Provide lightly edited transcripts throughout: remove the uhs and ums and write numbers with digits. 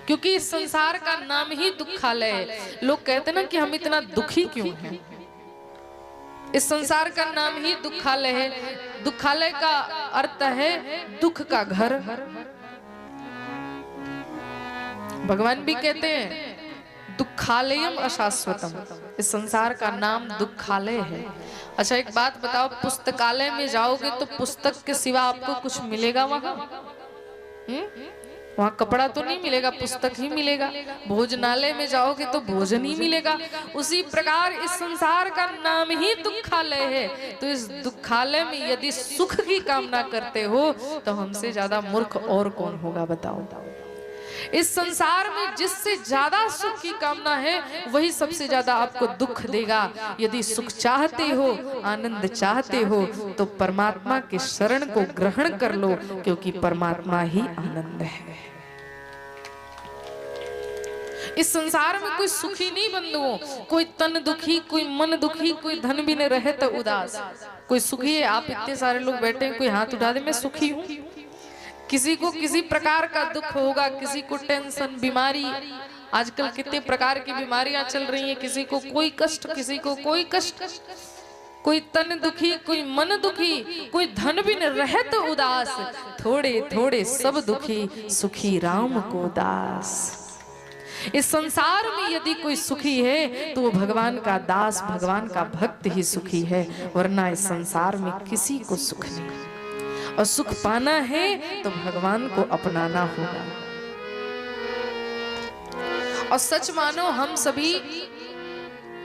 क्योंकि इस संसार का नाम ही दुखालय है। लोग कहते ना कि हम इतना दुखी क्यों हैं, इस संसार का नाम ही दुखालय है। दुखालय का अर्थ है दुख का घर। भगवान भी कहते हैं दुखालयम अशाश्वतम, इस संसार का नाम दुखालय है। अच्छा एक बात बताओ, पुस्तकालय में जाओगे तो पुस्तक के सिवा आपको कुछ मिलेगा वहां? वहां कपड़ा तो नहीं मिलेगा, पुस्तक ही मिलेगा। भोजनालय में जाओगे तो भोजन ही मिलेगा। उसी प्रकार इस संसार का नाम ही दुखालय है। तो इस दुखालय में यदि सुख की कामना करते हो तो हमसे ज्यादा मूर्ख और कौन होगा बताओ। इस संसार में जिससे ज्यादा सुख की कामना है वही सबसे ज्यादा आपको दुख देगा। यदि सुख चाहते हो, आनंद चाहते हो तो परमात्मा के शरण को ग्रहण कर लो, क्योंकि परमात्मा ही आनंद है। इस संसार में कोई सुखी नहीं बंधुओं, कोई तन दुखी, कोई मन दुखी, कोई धन भी नहीं रहे तो उदास। कोई सुखी है? आप इतने सारे लोग बैठे हैं, कोई हाथ उठा दे मैं सुखी हूँ। किसी को किसी प्रकार का दुख होगा, किसी को टेंशन, बीमारी, आजकल कितने प्रकार की बीमारियां चल रही हैं। किसी को कोई कष्ट, किसी को कोई कष्ट, कोई तन दुखी, कोई मन दुखी, कोई धन भी न रहे तो उदास। थोड़े थोड़े सब दुखी, सुखी राम को दास। इस संसार में यदि कोई सुखी है तो वो भगवान का दास, भगवान का भक्त ही सुखी है, वरना इस संसार में किसी को सुख नहीं। और सुख पाना है तो भगवान को अपनाना होगा। और सच मानो हम सभी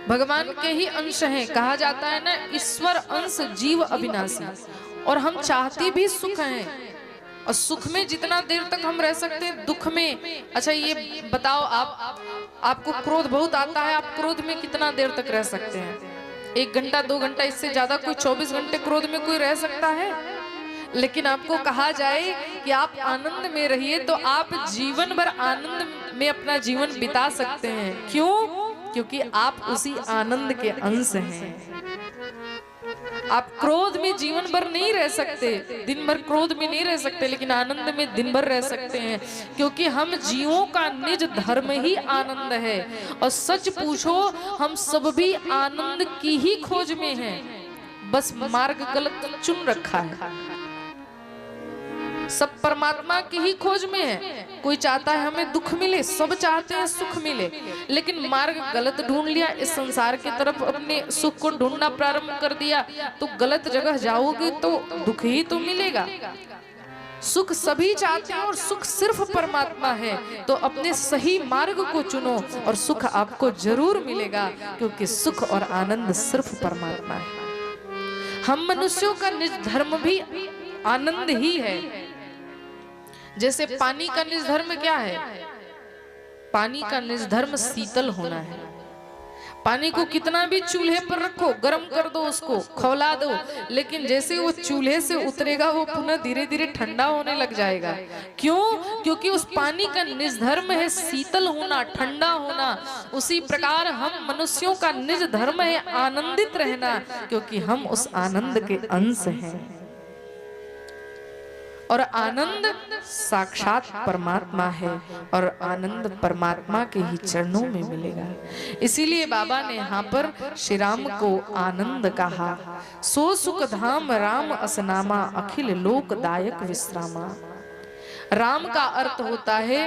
भगवान के ही अंश हैं। कहा जाता है ना, ईश्वर अंश जीव अविनाशी। और हम चाहते भी सुख हैं, और सुख में जितना देर तक हम रह सकते हैं, दुख में। अच्छा ये बताओ, आपको क्रोध बहुत आता है, आप क्रोध में कितना देर तक रह सकते हैं? 1 घंटा 2 घंटा, इससे ज्यादा कोई 24 घंटे क्रोध में कोई रह सकता है? लेकिन आपको कहा जाए कि आप आनंद में रहिए तो आप जीवन भर आनंद में अपना जीवन बिता सकते हैं। क्यों? क्योंकि आप उसी आनंद के अंश हैं। आप क्रोध में जीवन भर नहीं रह सकते, दिन भर क्रोध में नहीं रह सकते, लेकिन आनंद में दिन भर रह सकते हैं। क्योंकि हम जीवों का निज धर्म ही आनंद है। और सच पूछो, हम सब भी आनंद की ही खोज में हैं, बस मार्ग गलत चुन रखा है। सब परमात्मा की ही खोज में है। कोई चाहता है हमें दुख मिले, सब चाहते हैं सुख मिले, लेकिन मार्ग गलत ढूंढ लिया। इस संसार की तरफ अपने सुख को ढूंढना प्रारंभ कर दिया तो गलत जगह जाओगे तो दुख ही तो मिलेगा। सुख सभी चाहते हैं और सुख सिर्फ परमात्मा है। तो अपने सही मार्ग को चुनो और सुख आपको जरूर मिलेगा, क्योंकि सुख और आनंद सिर्फ परमात्मा है। हम मनुष्यों का निज धर्म भी आनंद ही है। जैसे पानी का निज धर्म क्या है? पानी का निज धर्म शीतल होना है। पानी को कितना भी चूल्हे पर रखो, गर्म कर दो, उसको खौला दो, लेकिन जैसे वो चूल्हे से उतरेगा वो पुनः धीरे धीरे ठंडा होने लग जाएगा। क्यों? क्योंकि उस पानी का निज धर्म है शीतल होना, ठंडा होना। उसी प्रकार हम मनुष्यों का निज धर्म है आनंदित रहना, क्योंकि हम उस आनंद के अंश हैं। और आनंद साक्षात परमात्मा है, और आनंद परमात्मा के ही चरणों में मिलेगा। इसीलिए बाबा ने यहाँ पर श्री राम को आनंद कहा। सो सुख धाम राम असनामा, अखिल लोकदायक विश्रामा। राम का अर्थ होता है